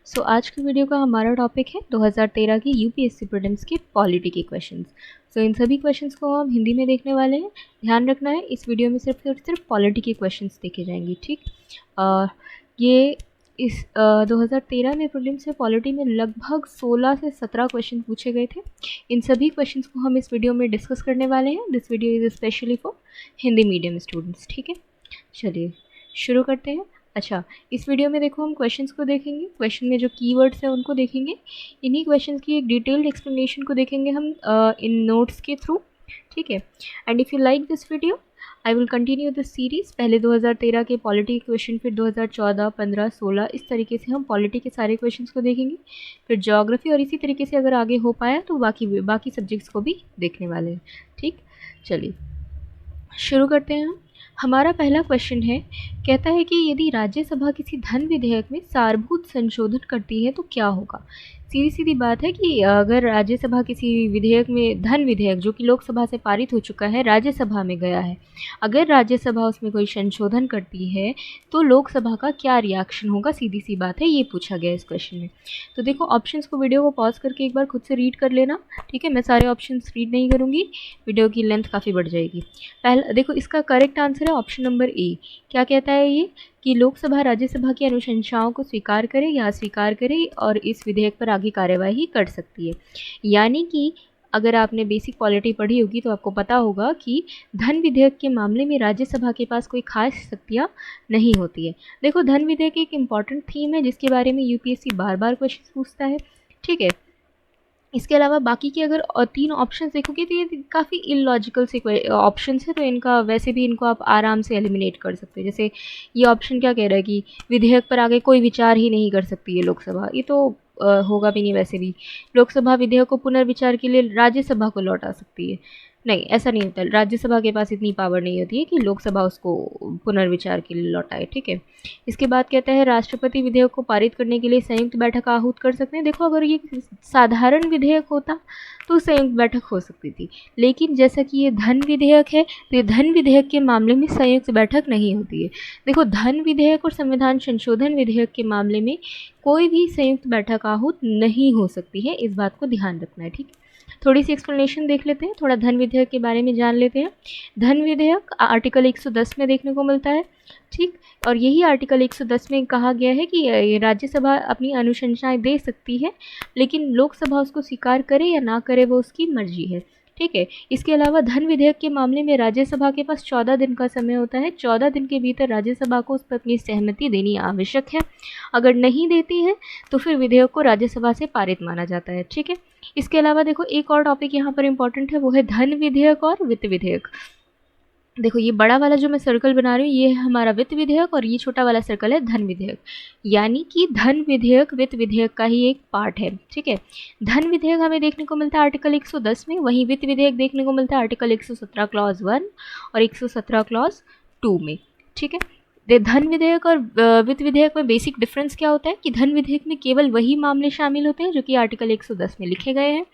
सो आज की वीडियो का हमारा टॉपिक है 2013 की यूपीएससी प्रीलिम्स के पॉलिटी के क्वेश्चंस। सो इन सभी क्वेश्चंस को हम हिंदी में देखने वाले हैं। ध्यान रखना है, इस वीडियो में सिर्फ पॉलिटी के क्वेश्चंस देखे जाएंगे। ठीक, ये इस 2013 में प्रीलिम्स में पॉलिटी में लगभग 16 से 17 क्वेश्चन पूछे गए थे। इन सभी क्वेश्चंस को हम इस वीडियो में डिस्कस करने वाले हैं। This video is specially for Hindi medium students. ठीक है, चलिए शुरू करते हैं। अच्छा, इस वीडियो में देखो हम क्वेश्चंस को देखेंगे, क्वेश्चन में जो कीवर्ड्स हैं उनको देखेंगे, इन्हीं क्वेश्चंस की एक डिटेल्ड एक्सप्लेनेशन को देखेंगे हम इन नोट्स के थ्रू। ठीक है, and if you like this video I will continue this series. पहले 2013 के पॉलिटी के क्वेश्चन, फिर 2014, 15, 16, इस तरीके से हम पॉलिटी के सारे क्वेश्चंस को देखेंगे, फिर ज्योग्राफी, और इसी तरीके से अगर आगे हो पाया तो बाकी सब्जेक्ट्स को भी देखने वाले हैं। ठीक, चलिए शुरू करते हैं। हमारा पहला क्वेश्चन है, कहता है कि यदि राज्यसभा किसी धन विधेयक में सारभूत संशोधन करती है तो क्या होगा। सीधी सीधी बात है कि अगर राज्यसभा किसी विधेयक में, धन विधेयक जो कि लोकसभा से पारित हो चुका है, राज्यसभा में गया है, अगर राज्यसभा उसमें कोई संशोधन करती है तो लोकसभा का क्या रिएक्शन होगा, सीधी सी बात है, ये पूछा गया इस क्वेश्चन में। तो देखो ऑप्शंस को, वीडियो को पॉज करके एक बार खुद से रीड कर लेना। ठीक है, मैं सारे ऑप्शंस रीड नहीं करूँगी, वीडियो की लेंथ काफ़ी बढ़ जाएगी। पहला देखो, इसका करेक्ट आंसर है ऑप्शन नंबर ए। क्या कहता है ये कि लोकसभा राज्यसभा की अनुशंसाओं को स्वीकार करे या अस्वीकार करे और इस विधेयक पर आगे कार्यवाही कर सकती है। यानी कि अगर आपने बेसिक पॉलिटी पढ़ी होगी तो आपको पता होगा कि धन विधेयक के मामले में राज्यसभा के पास कोई खास शक्तियाँ नहीं होती है। देखो, धन विधेयक एक इम्पॉर्टेंट थीम है जिसके बारे में यूपीएससी बार बार क्वेश्चन पूछता है। ठीक है, इसके अलावा बाकी के अगर तीन ऑप्शंस देखोगे तो ये काफ़ी इलॉजिकल से ऑप्शंस है, तो इनका वैसे भी इनको आप आराम से एलिमिनेट कर सकते हैं। जैसे ये ऑप्शन क्या कह रहा है कि विधेयक पर आगे कोई विचार ही नहीं कर सकती है लोकसभा, ये तो होगा भी नहीं। वैसे भी लोकसभा विधेयक को पुनर्विचार के लिए राज्यसभा को लौटा सकती है। नहीं, ऐसा नहीं होता, राज्यसभा के पास इतनी पावर नहीं होती है कि लोकसभा उसको पुनर्विचार के लिए लौटाए। ठीक है, इसके बाद कहता है राष्ट्रपति विधेयक को पारित करने के लिए संयुक्त बैठक आहूत कर सकते हैं। देखो, अगर ये साधारण विधेयक होता तो संयुक्त बैठक हो सकती थी, लेकिन जैसा कि ये धन विधेयक है तो ये धन विधेयक के मामले में संयुक्त बैठक नहीं होती है। देखो, धन विधेयक और संविधान संशोधन विधेयक के मामले में कोई भी संयुक्त बैठक आहूत नहीं हो सकती है, इस बात को ध्यान रखना है। ठीक, थोड़ी सी एक्सप्लेनेशन देख लेते हैं, थोड़ा धन विधेयक के बारे में जान लेते हैं। धन विधेयक आर्टिकल 110 में देखने को मिलता है। ठीक, और यही आर्टिकल 110 में कहा गया है कि राज्यसभा अपनी अनुशंसाएं दे सकती है, लेकिन लोकसभा उसको स्वीकार करे या ना करे वो उसकी मर्जी है। ठीक है, इसके अलावा धन विधेयक के मामले में राज्यसभा के पास 14 दिन का समय होता है। 14 दिन के भीतर राज्यसभा को उस पर अपनी सहमति देनी आवश्यक है। अगर नहीं देती है तो फिर विधेयक को राज्यसभा से पारित माना जाता है। ठीक है, इसके अलावा देखो एक और टॉपिक यहाँ पर इंपॉर्टेंट है, वो है धन विधेयक और वित्त विधेयक। देखो, ये बड़ा वाला जो मैं सर्कल बना रही हूँ ये है हमारा वित्त विधेयक, और ये छोटा वाला सर्कल है धन विधेयक। यानी कि धन विधेयक वित्त विधेयक का ही एक पार्ट है। ठीक है, धन विधेयक हमें देखने को मिलता है आर्टिकल 110 में, वहीं वित्त विधेयक देखने को मिलता है आर्टिकल 117 क्लॉज 1 और 117 क्लॉज 2 में। ठीक है, धन विधेयक और वित्त विधेयक में बेसिक डिफरेंस क्या होता है कि धन विधेयक में केवल वही मामले शामिल होते हैं जो कि आर्टिकल 110 में लिखे गए हैं।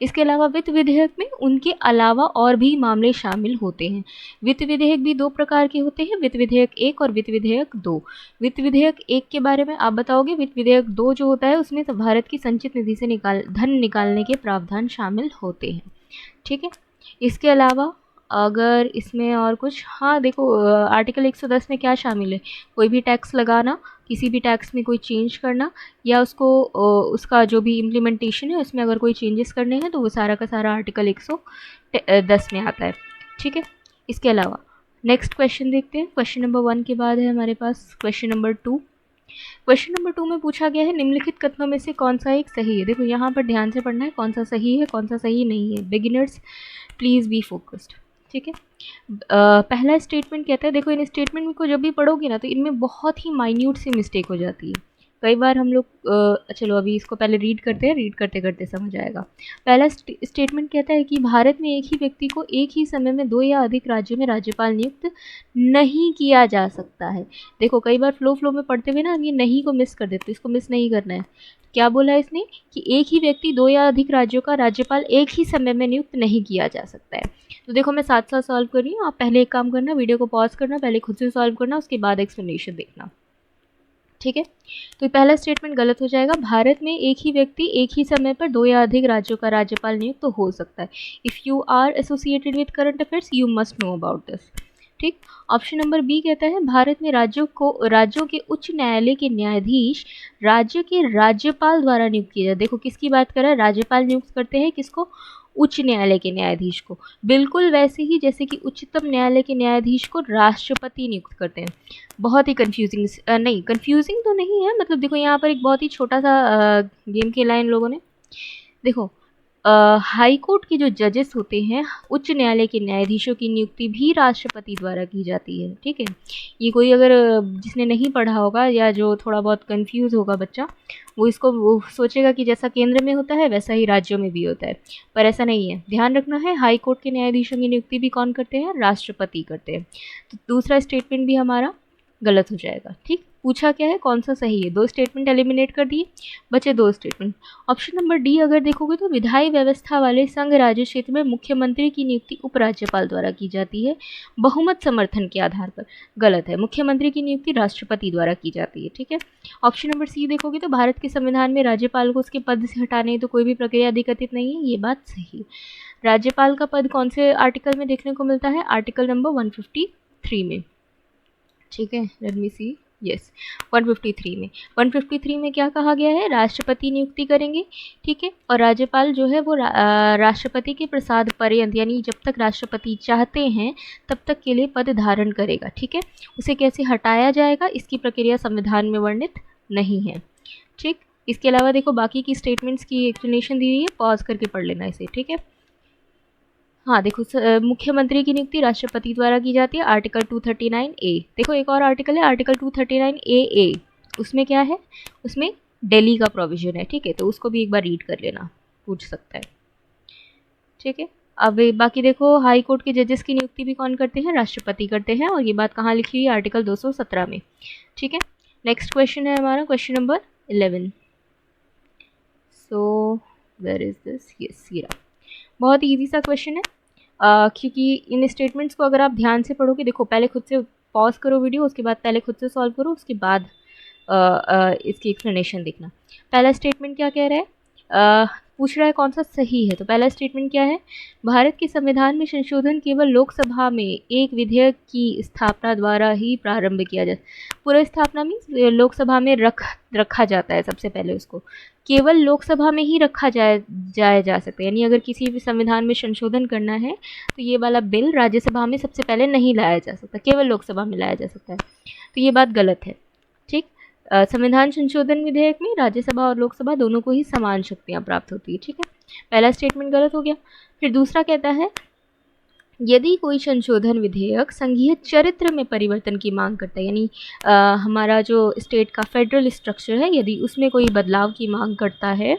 इसके अलावा वित्त विधेयक में उनके अलावा और भी मामले शामिल होते हैं। वित्त विधेयक भी दो प्रकार के होते हैं, वित्त विधेयक 1 और वित्त विधेयक 2। वित्त विधेयक 1 के बारे में आप बताओगे, वित्त विधेयक 2 जो होता है उसमें भारत की संचित निधि से धन निकालने के प्रावधान शामिल होते हैं। ठीक है, इसके अलावा अगर इसमें और कुछ, हाँ देखो, आर्टिकल 110 में क्या शामिल है, कोई भी टैक्स लगाना, किसी भी टैक्स में कोई चेंज करना, या उसको उसका जो भी इम्प्लीमेंटेशन है उसमें अगर कोई चेंजेस करने हैं तो वो सारा का सारा आर्टिकल 110 में आता है। ठीक है, इसके अलावा नेक्स्ट क्वेश्चन देखते हैं। क्वेश्चन नंबर 1 के बाद है हमारे पास क्वेश्चन नंबर 2। क्वेश्चन नंबर 2 में पूछा गया है निम्नलिखित कथनों में से कौन सा एक सही है। देखो, यहाँ पर ध्यान से पढ़ना है कौन सा सही है कौन सा सही नहीं है। Beginners please be focused. ठीक है, पहला स्टेटमेंट कहता है, देखो इन स्टेटमेंट को जब भी पढ़ोगे ना तो इनमें बहुत ही माइन्यूट सी मिस्टेक हो जाती है। कई बार हम लोग चलो अभी इसको पहले रीड करते हैं, रीड करते करते समझ आएगा। पहला स्टेटमेंट कहता है कि भारत में एक ही व्यक्ति को एक ही समय में 2 या अधिक राज्यों में राज्यपाल नियुक्त नहीं किया जा सकता है। देखो, कई बार फ्लो में पढ़ते हुए ना हम ये नहीं को मिस कर देते, इसको मिस नहीं करना है। क्या बोला इसने कि एक ही व्यक्ति 2 या अधिक राज्यों का राज्यपाल एक ही समय में नियुक्त नहीं किया जा सकता है। तो देखो, मैं साथ साथ सॉल्व कर रही हूँ, आप पहले एक काम करना, वीडियो को पॉज करना, पहले खुद से सॉल्व करना, उसके बाद एक्सप्लेनेशन देखना। ठीक है, तो पहला स्टेटमेंट गलत हो जाएगा। भारत में एक ही व्यक्ति एक ही समय पर 2 या अधिक राज्यों का राज्यपाल नियुक्त तो हो सकता है। If you are associated with current affairs you must know about this. ठीक, ऑप्शन नंबर बी कहता है भारत में राज्यों के उच्च न्यायालय के न्यायाधीश राज्य के राज्यपाल द्वारा नियुक्त किए जाते। देखो किसकी बात कर रहा है, राज्यपाल नियुक्त करते हैं किसको, उच्च न्यायालय के न्यायाधीश को, बिल्कुल वैसे ही जैसे कि उच्चतम न्यायालय के न्यायाधीश को राष्ट्रपति नियुक्त करते हैं। बहुत ही कंफ्यूजिंग, नहीं कंफ्यूजिंग तो नहीं है, मतलब देखो यहाँ पर एक बहुत ही छोटा सा गेम खेला है इन लोगों ने। देखो हाई कोर्ट के जो जजेस होते हैं, उच्च न्यायालय के न्यायाधीशों की नियुक्ति भी राष्ट्रपति द्वारा की जाती है। ठीक है, ये कोई अगर जिसने नहीं पढ़ा होगा या जो थोड़ा बहुत कंफ्यूज होगा बच्चा, वो सोचेगा कि जैसा केंद्र में होता है वैसा ही राज्यों में भी होता है, पर ऐसा नहीं है। ध्यान रखना है, हाई कोर्ट के न्यायाधीशों की नियुक्ति भी कौन करते हैं, राष्ट्रपति करते हैं। तो दूसरा स्टेटमेंट भी हमारा गलत हो जाएगा। ठीक, पूछा क्या है, कौन सा सही है, 2 स्टेटमेंट एलिमिनेट कर दिए, बचे 2 स्टेटमेंट। ऑप्शन नंबर डी अगर देखोगे तो विधायी व्यवस्था वाले संघ राज्य क्षेत्र में मुख्यमंत्री की नियुक्ति उपराज्यपाल द्वारा की जाती है बहुमत समर्थन के आधार पर, गलत है। मुख्यमंत्री की नियुक्ति राष्ट्रपति द्वारा की जाती है। ठीक है, ऑप्शन नंबर सी देखोगे तो भारत के संविधान में राज्यपाल को उसके पद से हटाने तो कोई भी प्रक्रिया अधिकथित नहीं है, ये बात सही है। राज्यपाल का पद कौन से आर्टिकल में देखने को मिलता है, आर्टिकल नंबर 153 में। ठीक है, लेट मी सी, यस 153 में। 153 में क्या कहा गया है, राष्ट्रपति नियुक्ति करेंगे। ठीक है, और राज्यपाल जो है वो राष्ट्रपति के प्रसाद पर्यंत, यानी जब तक राष्ट्रपति चाहते हैं तब तक के लिए पद धारण करेगा। ठीक है, उसे कैसे हटाया जाएगा इसकी प्रक्रिया संविधान में वर्णित नहीं है। ठीक, इसके अलावा देखो बाकी की स्टेटमेंट्स की एक्सप्लेनेशन दी हुई है, पॉज करके पढ़ लेना इसे। ठीक है, हाँ देखो मुख्यमंत्री की नियुक्ति राष्ट्रपति द्वारा की जाती है, आर्टिकल 239A। देखो एक और आर्टिकल है आर्टिकल 239AA, उसमें क्या है, उसमें दिल्ली का प्रोविजन है। ठीक है, तो उसको भी एक बार रीड कर लेना, पूछ सकता है। ठीक है, अब बाकी देखो हाई कोर्ट के जजेस की नियुक्ति भी कौन करते हैं, राष्ट्रपति करते हैं, और ये बात कहाँ लिखी हुई है, आर्टिकल 217 में। ठीक है, नेक्स्ट क्वेश्चन है हमारा question number 11। So where is this, yes ये रहा। बहुत इजी सा क्वेश्चन है, क्योंकि इन स्टेटमेंट्स को अगर आप ध्यान से पढ़ोगे, देखो पहले खुद से पॉज करो वीडियो, उसके बाद पहले खुद से सॉल्व करो, उसके बाद इसकी एक्सप्लेनेशन देखना। पहला स्टेटमेंट क्या कह रहा है, पूछ रहा है कौन सा सही है। तो पहला स्टेटमेंट क्या है, भारत के संविधान में संशोधन केवल लोकसभा में एक विधेयक की स्थापना द्वारा ही प्रारंभ किया जाता है। पूरा स्थापना मीन्स लोकसभा में रखा जाता है, सबसे पहले उसको केवल लोकसभा में ही रखा जा सकता है। यानी अगर किसी भी संविधान में संशोधन करना है तो ये वाला बिल राज्यसभा में सबसे पहले नहीं लाया जा सकता, केवल लोकसभा में लाया जा सकता है। तो ये बात गलत है। ठीक, संविधान संशोधन विधेयक में राज्यसभा और लोकसभा दोनों को ही समान शक्तियाँ प्राप्त होती है। ठीक है, पहला स्टेटमेंट गलत हो गया। फिर दूसरा कहता है यदि कोई संशोधन विधेयक संघीय चरित्र में परिवर्तन की मांग करता है, यानी हमारा जो स्टेट का फेडरल स्ट्रक्चर है यदि उसमें कोई बदलाव की मांग करता है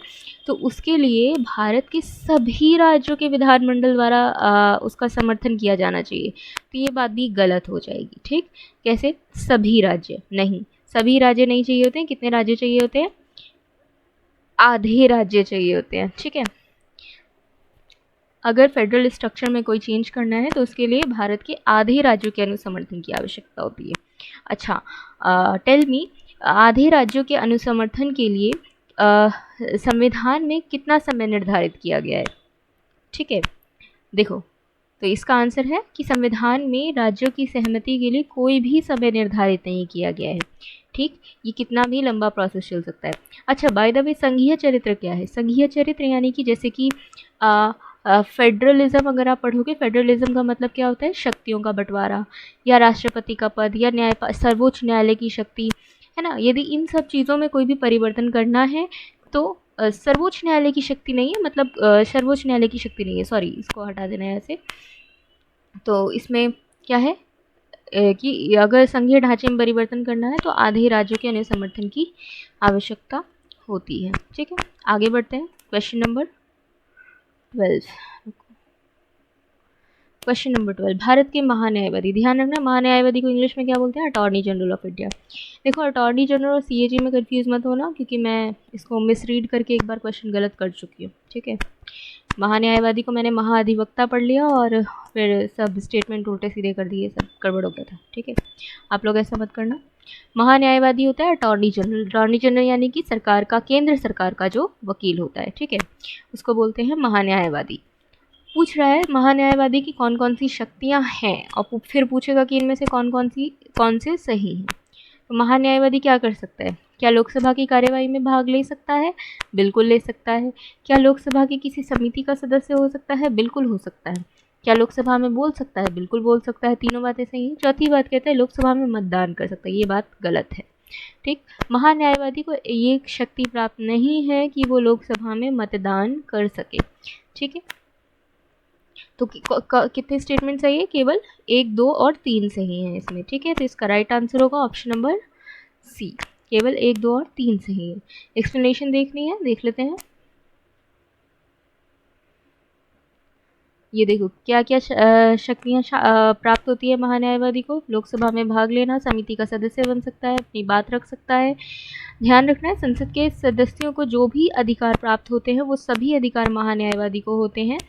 तो उसके लिए भारत के सभी राज्यों के विधानमंडल द्वारा उसका समर्थन किया जाना चाहिए। तो ये बात भी गलत हो जाएगी। ठीक, कैसे, सभी राज्य नहीं, सभी राज्य नहीं चाहिए होते हैं। कितने राज्य चाहिए होते हैं, आधे राज्य चाहिए होते हैं। ठीक है, अगर फेडरल स्ट्रक्चर में कोई चेंज करना है तो उसके लिए भारत के आधे राज्यों के अनुसमर्थन की आवश्यकता होती है। अच्छा, टेल मी, आधे राज्यों के अनुसमर्थन के लिए संविधान में कितना समय निर्धारित किया गया है। ठीक है, देखो तो इसका आंसर है कि संविधान में राज्यों की सहमति के लिए कोई भी समय निर्धारित नहीं किया गया है। ठीक, ये कितना भी लंबा प्रोसेस चल सकता है। अच्छा, बाय द वे संघीय चरित्र क्या है, संघीय चरित्र यानी कि जैसे कि फेडरलिज्म अगर आप पढ़ोगे, फेडरलिज्म का मतलब क्या होता है, शक्तियों का बंटवारा या राष्ट्रपति का पद या सर्वोच्च न्यायालय की शक्ति, है ना। यदि इन सब चीज़ों में कोई भी परिवर्तन करना है तो सर्वोच्च न्यायालय की शक्ति नहीं है, मतलब सर्वोच्च न्यायालय की शक्ति नहीं है, सॉरी इसको हटा देना है ऐसे। तो इसमें क्या है कि अगर संघीय ढांचे में परिवर्तन करना है तो आधे राज्यों के अनुसमर्थन की आवश्यकता होती है। ठीक है, आगे बढ़ते हैं। Question number 12, question number 12, Bharat के महान्यायवादी, ध्यान रखना महान्यायवादी को इंग्लिश में क्या बोलते हैं, अटॉर्नी जनरल ऑफ इंडिया। देखो अटॉर्नी जनरल और सीएजी में कंफ्यूज मत होना, क्योंकि मैं इसको मिसरीड करके एक बार क्वेश्चन गलत कर चुकी हूँ। ठीक है, महान्यायवादी को मैंने महाधिवक्ता पढ़ लिया और फिर सब स्टेटमेंट उल्टे सीधे कर दिए, सब गड़बड़ हो गया था। ठीक है, आप लोग ऐसा मत करना। महान्यायवादी होता है अटॉर्नी जनरल। अटॉर्नी जनरल यानी कि सरकार का, केंद्र सरकार का जो वकील होता है, ठीक है, उसको बोलते हैं महान्यायवादी। पूछ रहा है महान्यायवादी की कौन कौन सी शक्तियां हैं, और फिर पूछेगा कि इनमें से कौन से सही हैं। तो महान्यायवादी क्या कर सकता है? क्या लोकसभा की कार्यवाही में भाग ले सकता है? बिल्कुल ले सकता है। क्या लोकसभा की किसी समिति का सदस्य हो सकता है? बिल्कुल हो सकता है। क्या लोकसभा में बोल सकता है? बिल्कुल बोल सकता है। तीनों बातें सही हैं। चौथी बात कहते हैं लोकसभा में मतदान कर सकता है, ये बात गलत है। ठीक, महान्यायवादी को ये शक्ति प्राप्त नहीं है कि वो लोकसभा में मतदान कर सके। ठीक है, तो कितने स्टेटमेंट सही है? केवल 1, 2 और 3 सही हैं इसमें। ठीक है, तो इसका राइट आंसर होगा ऑप्शन नंबर सी, केवल 1, 2 और 3 सही है। एक्सप्लेनेशन देखनी है, देख लेते हैं। ये देखो क्या क्या शक्तियाँ प्राप्त होती है महान्यायवादी को। लोकसभा में भाग लेना, समिति का सदस्य बन सकता है, अपनी बात रख सकता है। ध्यान रखना है संसद के सदस्यों को जो भी अधिकार प्राप्त होते हैं वो सभी अधिकार महान्यायवादी को होते हैं।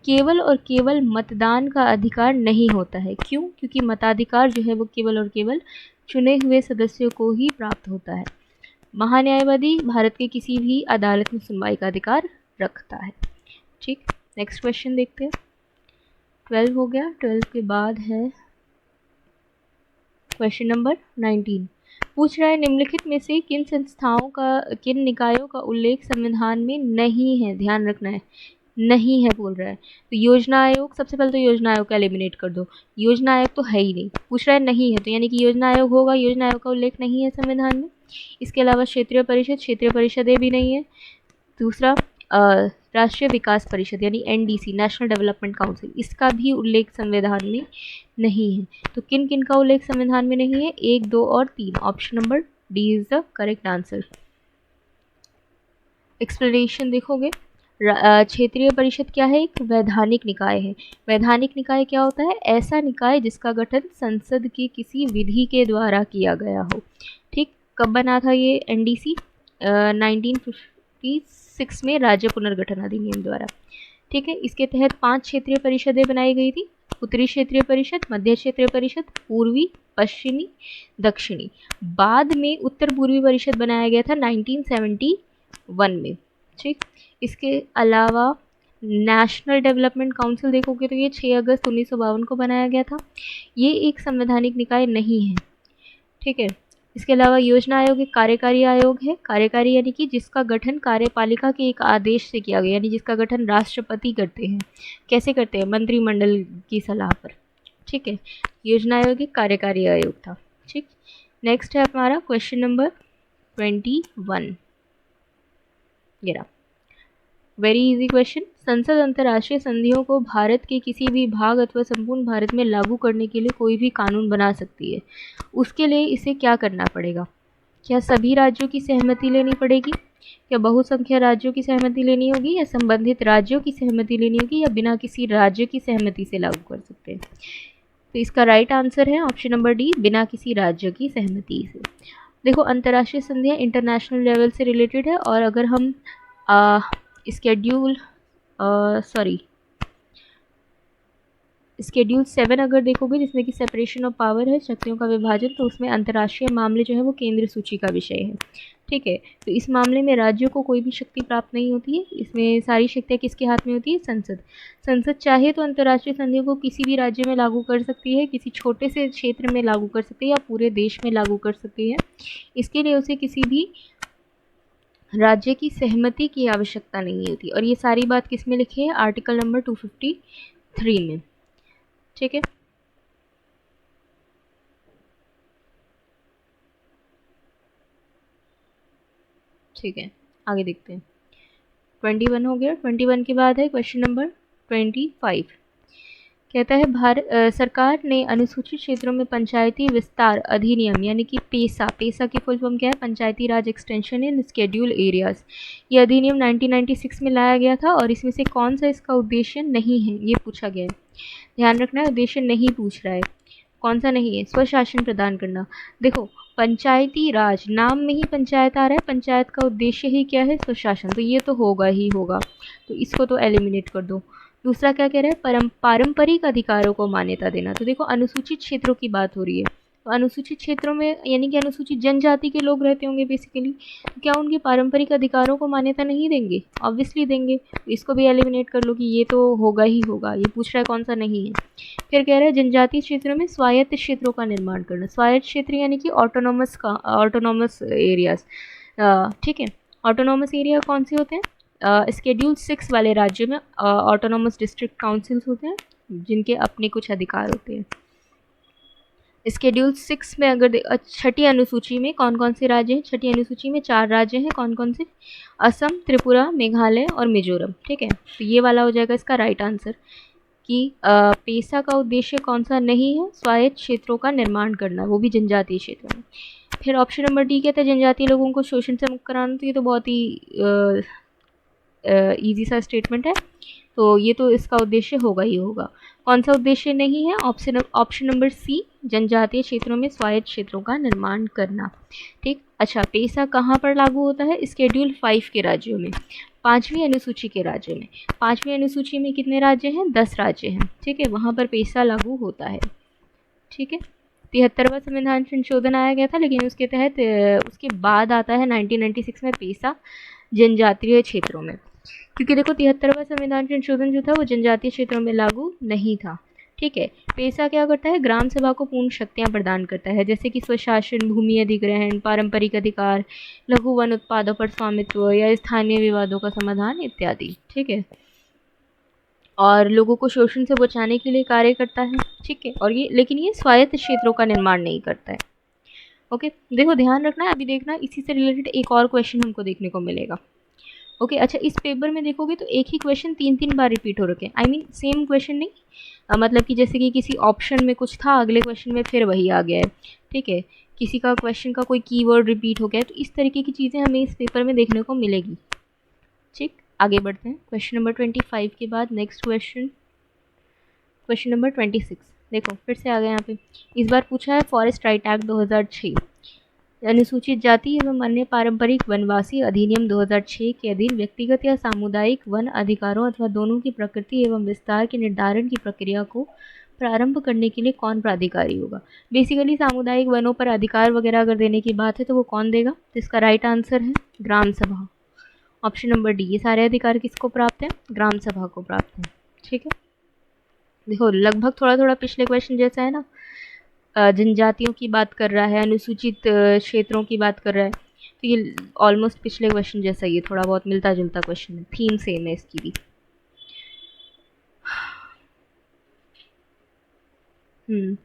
केवल और केवल मतदान का अधिकार नहीं होता है। क्यों? क्योंकि मताधिकार जो है वो केवल और केवल चुने हुए सदस्यों को ही प्राप्त होता है। महान्यायवादी भारत के किसी भी अदालत में सुनवाई का अधिकार रखता है। ठीक, नेक्स्ट क्वेश्चन देखते हैं। 12 हो गया। 12 के बाद है क्वेश्चन नंबर 19। पूछ रहा है निम्नलिखित में से किन संस्थाओं का, किन निकायों का उल्लेख संविधान में नहीं है? ध्यान रखना है, नहीं है बोल रहा है। तो योजना आयोग, सबसे पहले तो योजना आयोग का एलिमिनेट कर दो। योजना आयोग तो है ही नहीं, पूछ रहा है नहीं है, तो यानी कि योजना आयोग होगा, योजना आयोग का उल्लेख नहीं है संविधान में। इसके अलावा क्षेत्रीय परिषद, क्षेत्रीय परिषदें भी नहीं है। दूसरा राष्ट्रीय विकास परिषद यानी एनडीसी, नेशनल डेवलपमेंट काउंसिल, इसका भी उल्लेख संविधान में नहीं है। तो किन किन का उल्लेख संविधान में नहीं है? 1, 2 और 3। Option number D is the correct answer. Explanation देखोगे, क्षेत्रीय परिषद क्या है? एक वैधानिक निकाय है। वैधानिक निकाय क्या होता है? ऐसा निकाय जिसका गठन संसद की किसी विधि के द्वारा किया गया हो। ठीक, कब बना था ये एनडीसी? 1956 में राज्य पुनर्गठन अधिनियम द्वारा। ठीक है, इसके तहत 5 क्षेत्रीय परिषदें बनाई गई थी। उत्तरी क्षेत्रीय परिषद, मध्य क्षेत्रीय परिषद, पूर्वी, पश्चिमी, दक्षिणी। बाद में उत्तर पूर्वी परिषद बनाया गया था 1971 में। ठीक, इसके अलावा नेशनल डेवलपमेंट काउंसिल देखोगे तो ये 6 अगस्त 1952 को बनाया गया था। ये एक संवैधानिक निकाय नहीं है। ठीक है, इसके अलावा योजना आयोग एक कार्यकारी आयोग है। कार्यकारी यानी कि जिसका गठन कार्यपालिका के एक आदेश से किया गया, यानी जिसका गठन राष्ट्रपति करते हैं। कैसे करते हैं? मंत्रिमंडल की सलाह पर। ठीक है, योजना आयोग एक कार्यकारी आयोग था। ठीक, नेक्स्ट है हमारा क्वेश्चन नंबर 21। ये रहा, वेरी इजी क्वेश्चन। संसद अंतर्राष्ट्रीय संधियों को भारत के किसी भी भाग अथवा संपूर्ण भारत में लागू करने के लिए कोई भी कानून बना सकती है। उसके लिए इसे क्या करना पड़ेगा? क्या सभी राज्यों की सहमति लेनी पड़ेगी? क्या बहुसंख्य राज्यों की सहमति लेनी होगी? या संबंधित राज्यों की सहमति लेनी होगी? या बिना किसी राज्य की सहमति से लागू कर सकते हैं? तो इसका राइट आंसर है ऑप्शन नंबर डी, बिना किसी राज्य की सहमति से। देखो, अंतर्राष्ट्रीय संधियाँ इंटरनेशनल लेवल से रिलेटेड है, और अगर हम स्केड्यूल 7 अगर देखोगे, जिसमें कि सेपरेशन ऑफ पावर है, शक्तियों का विभाजन, तो उसमें अंतर्राष्ट्रीय मामले जो है वो केंद्र सूची का विषय है। ठीक है, तो इस मामले में राज्यों को कोई भी शक्ति प्राप्त नहीं होती है। इसमें सारी शक्तियाँ किसके हाथ में होती है? संसद। संसद चाहे तो अंतर्राष्ट्रीय संधियों को किसी भी राज्य में लागू कर सकती है, किसी छोटे से क्षेत्र में लागू कर सकती है, या पूरे देश में लागू कर सकती है। इसके लिए उसे किसी भी राज्य की सहमति की आवश्यकता नहीं होती। और ये सारी बात किस में लिखी है? आर्टिकल नंबर 253 में। ठीक है, ठीक है, आगे देखते हैं। 21 हो गया। 21 के बाद है क्वेश्चन नंबर 25। कहता है सरकार ने अनुसूचित क्षेत्रों में पंचायती विस्तार अधिनियम यानी कि पेसा की फुल फॉर्म क्या है? पंचायती राज एक्सटेंशन इन स्केड्यूल एरियाज। ये अधिनियम 1996 में लाया गया था, और इसमें से कौन सा इसका उद्देश्य नहीं है, ये पूछा गया है। ध्यान रखना है, उद्देश्य नहीं पूछ रहा है। कौन सा नहीं है? स्वशासन प्रदान करना। देखो, पंचायती राज, नाम में ही पंचायत आ रहा है, पंचायत का उद्देश्य ही क्या है? स्वशासन, तो ये तो होगा ही होगा, तो इसको तो एलिमिनेट कर दो। दूसरा क्या कह रहा है? पारंपरिक अधिकारों को मान्यता देना। तो देखो, अनुसूचित क्षेत्रों की बात हो रही है, अनुसूचित क्षेत्रों में यानी कि अनुसूचित जनजाति के लोग रहते होंगे बेसिकली, क्या उनके पारंपरिक अधिकारों को मान्यता नहीं देंगे? ऑब्वियसली देंगे। तो इसको भी एलिमिनेट कर लो कि ये तो होगा ही होगा, ये पूछ रहा है कौन सा नहीं है। फिर कह रहा है जनजातीय क्षेत्रों में स्वायत्त क्षेत्रों का निर्माण करना। स्वायत्त क्षेत्र यानी कि ऑटोनॉमस एरियाज, ठीक है। ऑटोनॉमस एरिया कौन से होते हैं? स्केड्यूल 6 वाले राज्यों में ऑटोनॉमस डिस्ट्रिक्ट काउंसिल्स होते हैं जिनके अपने कुछ अधिकार होते हैं। स्केड्यूल 6 में अगर छठी अनुसूची में कौन कौन से राज्य हैं? छठी अनुसूची में 4 राज्य हैं। कौन कौन से? असम, त्रिपुरा, मेघालय और मिजोरम, ठीक है। तो ये वाला हो जाएगा इसका राइट आंसर कि पेशा का उद्देश्य कौन सा नहीं है? स्वायत्त क्षेत्रों का निर्माण करना, वो भी जनजातीय क्षेत्रों में। फिर ऑप्शन नंबर डी कहता है जनजातीय लोगों को शोषण से मुक्त कराना। तो ये तो बहुत ही ईजी सा स्टेटमेंट है, तो ये तो इसका उद्देश्य होगा ही होगा। कौन सा उद्देश्य नहीं है? ऑप्शन नंबर सी, जनजातीय क्षेत्रों में स्वायत्त क्षेत्रों का निर्माण करना, ठीक। अच्छा, पेशा कहाँ पर लागू होता है? स्केड्यूल 5 के राज्यों में, 5वीं अनुसूची के राज्य में। 5वीं अनुसूची में कितने राज्य हैं? 10 राज्य हैं, ठीक है। वहाँ पर पेशा लागू होता है, ठीक है। 73वां संविधान संशोधन आया गया था, लेकिन उसके तहत उसके बाद आता है 1996 में पेशा जनजातीय क्षेत्रों में, क्योंकि देखो 73वां संविधान संशोधन जो था वो जनजातीय क्षेत्रों में लागू नहीं था, ठीक है। पेशा क्या करता है? ग्राम सभा को पूर्ण शक्तियां प्रदान करता है, जैसे कि स्वशासन, भूमि अधिग्रहण, पारंपरिक अधिकार, लघु वन उत्पादों पर स्वामित्व या स्थानीय विवादों का समाधान इत्यादि, ठीक है। और लोगों को शोषण से बचाने के लिए कार्य करता है, ठीक है। और ये लेकिन ये स्वायत्त क्षेत्रों का निर्माण नहीं करता है, ओके। देखो ध्यान रखना है, अभी देखना इसी से रिलेटेड एक और क्वेश्चन हमको देखने को मिलेगा, ओके। अच्छा, इस पेपर में देखोगे तो एक ही क्वेश्चन 3 बार रिपीट हो रखे हैं, आई मीन सेम क्वेश्चन नहीं, मतलब कि जैसे कि किसी ऑप्शन में कुछ था, अगले क्वेश्चन में फिर वही आ गया है, ठीक है। किसी का क्वेश्चन का कोई कीवर्ड रिपीट हो गया है, तो इस तरीके की चीज़ें हमें इस पेपर में देखने को मिलेगी, ठीक। आगे बढ़ते हैं क्वेश्चन नंबर 25 के बाद नेक्स्ट क्वेश्चन नंबर 26। देखो फिर से आ गया यहाँ पे, इस बार पूछा है फॉरेस्ट राइट एक्ट 2006, अनुसूचित जाति एवं अन्य पारंपरिक वनवासी अधिनियम 2006 के अधीन व्यक्तिगत या सामुदायिक वन अधिकारों अथवा दोनों की प्रकृति एवं विस्तार के निर्धारण की प्रक्रिया को प्रारंभ करने के लिए कौन प्राधिकारी होगा? बेसिकली सामुदायिक वनों पर अधिकार वगैरह अगर देने की बात है तो वो कौन देगा? तो इसका राइट आंसर है ग्राम सभा, ऑप्शन नंबर डी। ये सारे अधिकार किसको प्राप्त हैं? ग्राम सभा को प्राप्त हैं, ठीक है। देखो लगभग थोड़ा थोड़ा पिछले क्वेश्चन जैसा है ना, जनजातियों की बात कर रहा है, अनुसूचित क्षेत्रों की बात कर रहा है, तो ये ऑलमोस्ट पिछले क्वेश्चन जैसा ही है, थोड़ा बहुत मिलता जुलता क्वेश्चन है, थीम सेम है इसकी भी।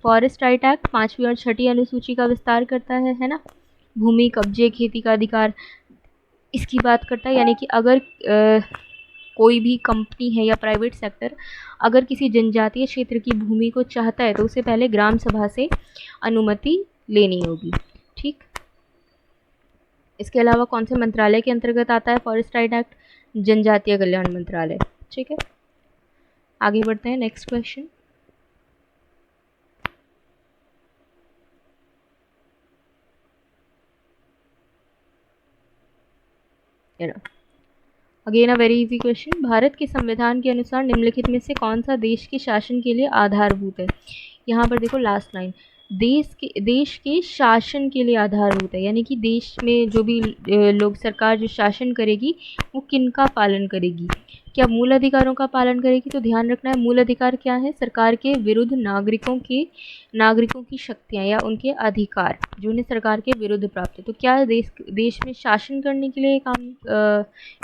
फॉरेस्ट राइट एक्ट 5वीं और 6ठी अनुसूची का विस्तार करता है ना। भूमि कब्जे, खेती का अधिकार, इसकी बात करता है, यानी कि अगर कोई भी कंपनी है या प्राइवेट सेक्टर अगर किसी जनजातीय क्षेत्र की भूमि को चाहता है तो उसे पहले ग्राम सभा से अनुमति लेनी होगी, ठीक। इसके अलावा कौन से मंत्रालय के अंतर्गत आता है फॉरेस्ट राइट एक्ट? जनजातीय कल्याण मंत्रालय, ठीक है। आगे बढ़ते हैं next question. Again a very easy question. Bharat के संविधान के अनुसार निम्नलिखित में से कौन सा देश के शासन के लिए आधारभूत है? यहाँ पर देखो लास्ट लाइन, देश के शासन के लिए आधारभूत है, यानी कि देश में जो भी लोग सरकार जो शासन करेगी वो किनका पालन करेगी? क्या मूल अधिकारों का पालन करेगी? तो ध्यान रखना है मूल अधिकार क्या है? सरकार के विरुद्ध नागरिकों की शक्तियाँ या उनके अधिकार जो उन्हें सरकार के विरुद्ध प्राप्त है। तो क्या देश में शासन करने के लिए काम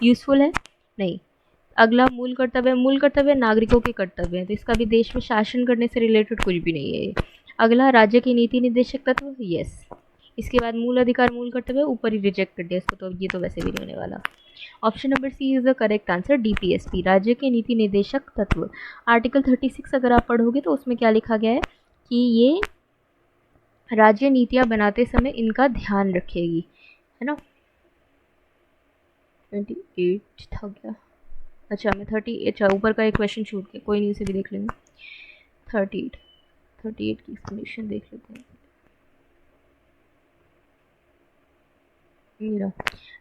यूज़फुल है? नहीं। अगला मूल कर्तव्य नागरिकों के कर्तव्य हैं, तो इसका भी देश में शासन करने से रिलेटेड कुछ भी नहीं है ये। अगला राज्य के नीति निर्देशक तत्व, यस। इसके बाद मूल अधिकार मूल कर्तव्य ऊपर ही रिजेक्ट कर दिया इसको, तो ये तो वैसे भी नहीं होने वाला। Option number C is the correct answer, DPSP, राज्य के नीति निर्देशक तत्व। आर्टिकल 36 अगर आप पढ़ोगे तो उसमें क्या लिखा गया है कि ये राज्य नीतियाँ बनाते समय इनका ध्यान रखेगी, है ना। 28 था क्या? अच्छा मैं 30, अच्छा ऊपर का एक क्वेश्चन छूट गया, कोई नहीं उसे भी देख लेंगे। 38 की एक्सप्लेनेशन देख लेते हैं। मेरा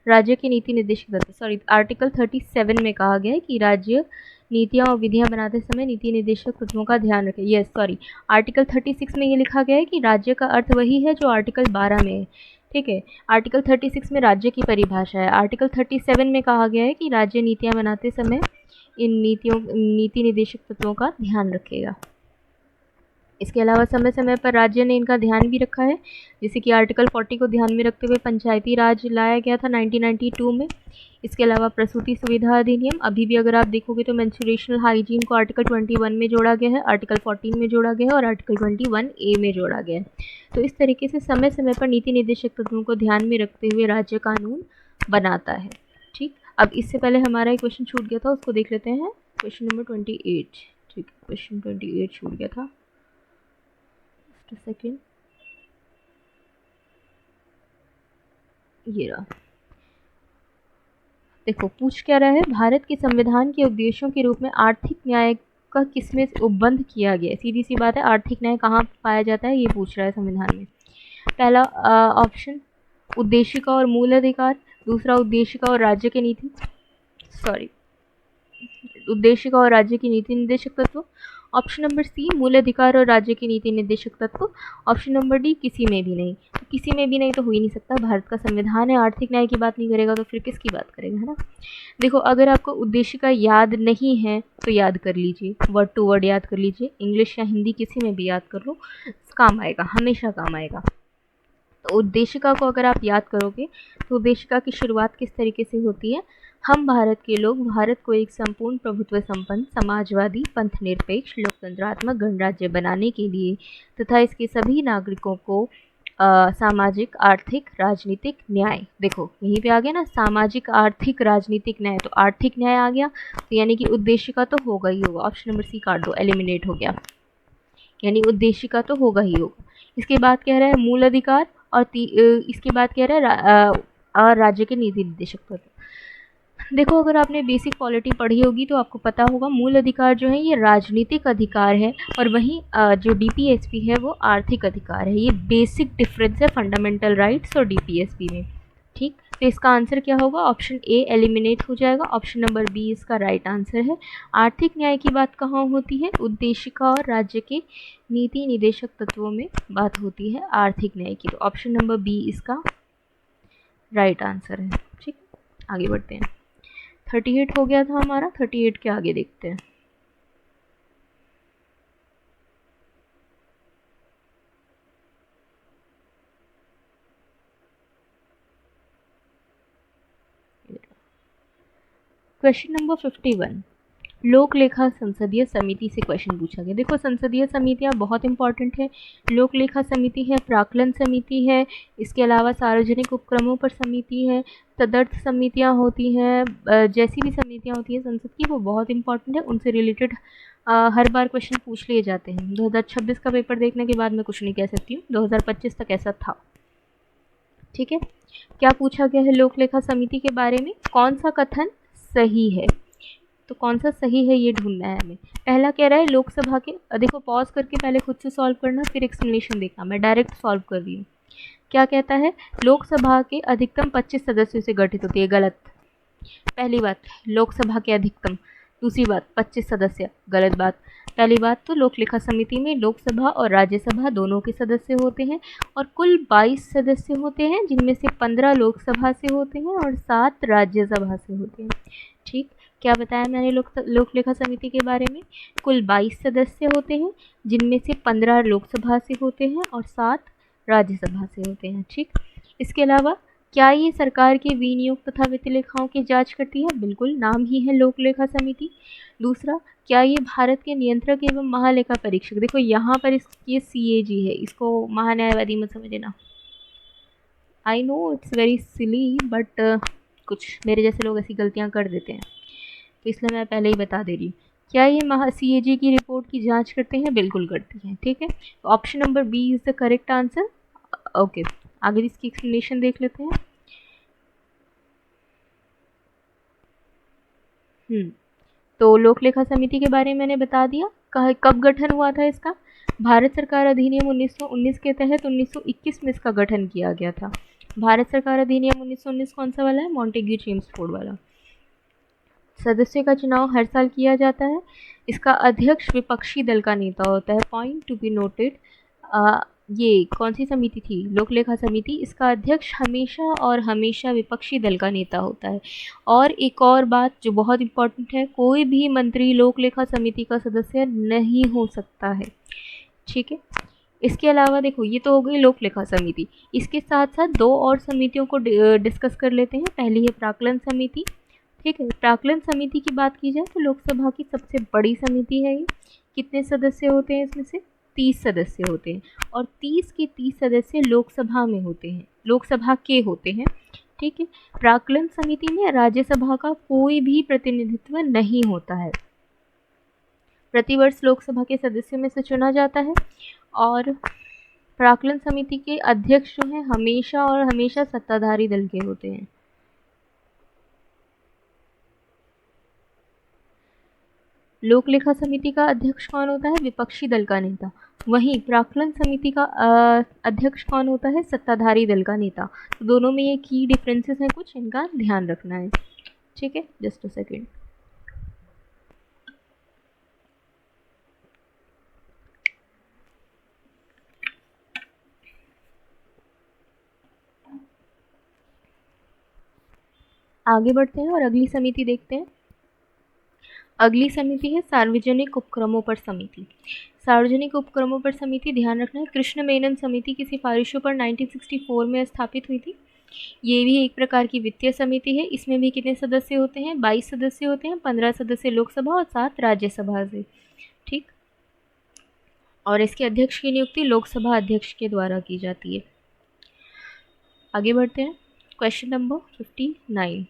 राज्य के नीति निर्देशक तत्व, सॉरी आर्टिकल 37 में कहा गया है कि राज्य नीतियाँ और विधियाँ बनाते समय नीति निर्देशक तत्वों का ध्यान रखें। यस सॉरी, आर्टिकल 36 में ये लिखा गया है कि राज्य का अर्थ वही है जो आर्टिकल 12 में है। ठीक है, आर्टिकल 36 में राज्य की परिभाषा है। आर्टिकल 37 में कहा गया है कि राज्य नीतियाँ बनाते समय इन नीति निर्देशक तत्वों का ध्यान रखेगा। इसके अलावा समय समय पर राज्य ने इनका ध्यान भी रखा है, जैसे कि आर्टिकल 40 को ध्यान में रखते हुए पंचायती राज लाया गया था 1992 में। इसके अलावा प्रसूति सुविधा अधिनियम, अभी भी अगर आप देखोगे तो मेंस्ट्रुएशनल हाइजीन को आर्टिकल 21 में जोड़ा गया है, आर्टिकल 14 में जोड़ा गया है और आर्टिकल 21A में जोड़ा गया है। तो इस तरीके से समय समय पर नीति निर्देशक तत्वों को ध्यान में रखते हुए राज्य कानून बनाता है। ठीक, अब इससे पहले हमारा एक क्वेश्चन छूट गया था, उसको देख लेते हैं। Question number 28। ठीक, क्वेश्चन 28 छूट गया था, सेकेंड ये रहा। देखो पूछ क्या रहा है, भारत के संविधान के उद्देश्यों के रूप में आर्थिक न्याय का किसमें उपबंध किया गया है। सीधी सी बात है, आर्थिक न्याय कहाँ पाया जाता है ये पूछ रहा है संविधान में। पहला ऑप्शन उद्देशिका और मूल अधिकार, दूसरा उद्देशिका और राज्य की नीति उद्देशिका और राज्य की नीति निर्देशक तत्व, ऑप्शन नंबर सी मूल अधिकार और राज्य की नीति निर्देशक तत्व, ऑप्शन नंबर डी किसी में भी नहीं। तो किसी में भी नहीं तो हो ही नहीं सकता, भारत का संविधान है, आर्थिक न्याय की बात नहीं करेगा तो फिर किसकी बात करेगा, है ना। देखो अगर आपको उद्देशिका याद नहीं है तो याद कर लीजिए, वर्ड टू वर्ड याद कर लीजिए, इंग्लिश या हिंदी किसी में भी याद कर लो, काम आएगा, हमेशा काम आएगा। तो उद्देशिका को अगर आप याद करोगे तो उद्देशिका की शुरुआत किस तरीके से होती है, हम भारत के लोग भारत को एक संपूर्ण प्रभुत्व संपन्न समाजवादी पंथनिरपेक्ष लोकतंत्रात्मक गणराज्य बनाने के लिए तथा इसके सभी नागरिकों को सामाजिक आर्थिक राजनीतिक न्याय, देखो यहीं पे आ गया ना, सामाजिक आर्थिक राजनीतिक न्याय, तो आर्थिक न्याय आ गया, तो यानी कि उद्देशिका तो होगा ही होगा। ऑप्शन नंबर सी काट दो, एलिमिनेट हो गया, यानी उद्देशिका तो होगा ही होगा। इसके बाद कह रहा है मूल अधिकार और इसके बाद कह रहा है राज्य के नीति निर्देशक तत्व। देखो अगर आपने बेसिक पॉलिटी पढ़ी होगी तो आपको पता होगा मूल अधिकार जो है ये राजनीतिक अधिकार है और वहीं जो डीपीएसपी है वो आर्थिक अधिकार है। ये बेसिक डिफरेंस है फंडामेंटल राइट्स और डीपीएसपी में। ठीक, तो इसका आंसर क्या होगा, ऑप्शन ए एलिमिनेट हो जाएगा, ऑप्शन नंबर बी इसका राइट आंसर है। आर्थिक न्याय की बात कहाँ होती है, उद्देशिका और राज्य के नीति निदेशक तत्वों में बात होती है आर्थिक न्याय की, तो ऑप्शन नंबर बी इसका राइट आंसर है। ठीक, आगे बढ़ते हैं। 38 हो गया था हमारा, 38 के आगे देखते हैं। क्वेश्चन नंबर 51, लोक लेखा संसदीय समिति से क्वेश्चन पूछा गया। देखो संसदीय समितियां बहुत इंपॉर्टेंट है, लोक लेखा समिति है, प्राक्कलन समिति है, इसके अलावा सार्वजनिक उपक्रमों पर समिति है, तदर्थ समितियां होती हैं, जैसी भी समितियां होती हैं संसद की वो बहुत इंपॉर्टेंट है, उनसे रिलेटेड हर बार क्वेश्चन पूछ लिए जाते हैं। 2026 का पेपर देखने के बाद मैं कुछ नहीं कह सकती हूँ, 2025 तक ऐसा था। ठीक है, क्या पूछा गया है लोक लेखा समिति के बारे में, कौन सा कथन सही है, तो कौन सा सही है ये ढूंढना है हमें। पहला कह रहा है लोकसभा के, देखो पॉज करके पहले खुद से सॉल्व करना फिर एक्सप्लेनेशन देखना, मैं डायरेक्ट सॉल्व कर रही हूँ। क्या कहता है, लोकसभा के अधिकतम 25 सदस्यों से गठित होती है, गलत। पहली बात लोकसभा के अधिकतम, दूसरी बात 25 सदस्य, गलत बात। पहली बात तो लोक लेखा समिति में लोकसभा और राज्यसभा दोनों के सदस्य होते हैं और कुल 22 सदस्य होते हैं, जिनमें से 15 लोकसभा से होते हैं और 7 राज्यसभा से होते हैं। ठीक, क्या बताया मैंने लोक लेखा समिति के बारे में, कुल 22 सदस्य होते हैं जिनमें से 15 लोकसभा से होते हैं और 7 राज्यसभा से होते हैं। ठीक, इसके अलावा क्या ये सरकार के विनियोग तथा वित्तीय लेखाओं की जांच करती है, बिल्कुल, नाम ही है लोक लेखा समिति। दूसरा, क्या ये भारत के नियंत्रक एवं महालेखा परीक्षक, देखो यहाँ पर ये CAG है, इसको महान्यायवादी मत समझना। I know it's very silly but कुछ मेरे जैसे लोग ऐसी गलतियाँ कर देते हैं, तो इसलिए मैं पहले ही बता दे रही हूँ। क्या ये CAG की रिपोर्ट की जांच करते हैं, बिल्कुल करती हैं। ठीक है, option number B is the correct answer. Okay, आगे इसकी एक्सप्लेनेशन देख लेते हैं। तो लोक लेखा समिति के बारे में मैंने बता दिया, कब गठन हुआ था इसका, भारत सरकार अधिनियम 1919 के तहत 1921 में इसका गठन किया गया था। भारत सरकार अधिनियम 1919 कौन सा वाला है, मॉन्टेग्यू चेम्सफोर्ड वाला। सदस्य का चुनाव हर साल किया जाता है। इसका अध्यक्ष विपक्षी दल का नेता होता है। पॉइंट टू बी नोटेड, ये कौन सी समिति थी? लोक लेखा समिति। इसका अध्यक्ष हमेशा और हमेशा विपक्षी दल का नेता होता है। और एक और बात जो बहुत इम्पोर्टेंट है, कोई भी मंत्री लोक लेखा समिति का सदस्य नहीं हो सकता है। ठीक है, इसके अलावा देखो, ये तो हो गई लोक लेखा समिति। इसके साथ साथ दो और समितियों को डिस्कस कर लेते हैं। पहली है प्राक्कलन समिति। ठीक है, प्राक्कलन समिति की बात की जाए तो लोकसभा की सबसे बड़ी समिति है ये। कितने सदस्य होते हैं इसमें से? 30 सदस्य होते हैं, और 30 के 30 सदस्य लोकसभा में होते हैं, लोकसभा के होते हैं। ठीक है, प्राक्कलन समिति में राज्यसभा का कोई भी प्रतिनिधित्व नहीं होता है। प्रतिवर्ष लोकसभा के सदस्यों में से चुना जाता है, और प्राक्कलन समिति के अध्यक्ष जो हैं हमेशा और हमेशा सत्ताधारी दल के होते हैं। लोक लेखा समिति का अध्यक्ष कौन होता है? विपक्षी दल का नेता। वहीं प्राक्कलन समिति का अध्यक्ष कौन होता है? सत्ताधारी दल का नेता। तो दोनों में ये की डिफरेंसेस हैं, कुछ इनका ध्यान रखना है। ठीक है, जस्ट अ सेकेंड। आगे बढ़ते हैं और अगली समिति देखते हैं। अगली समिति है सार्वजनिक उपक्रमों पर समिति। सार्वजनिक उपक्रमों पर समिति, ध्यान रखना है, कृष्ण मेनन समिति की सिफारिशों पर 1964 में स्थापित हुई थी। ये भी एक प्रकार की वित्तीय समिति है। इसमें भी कितने सदस्य होते हैं? 22 सदस्य होते हैं, 15 सदस्य लोकसभा और 7 राज्यसभा से। ठीक, और इसके अध्यक्ष की नियुक्ति लोकसभा अध्यक्ष के द्वारा की जाती है। आगे बढ़ते हैं, क्वेश्चन नंबर 59।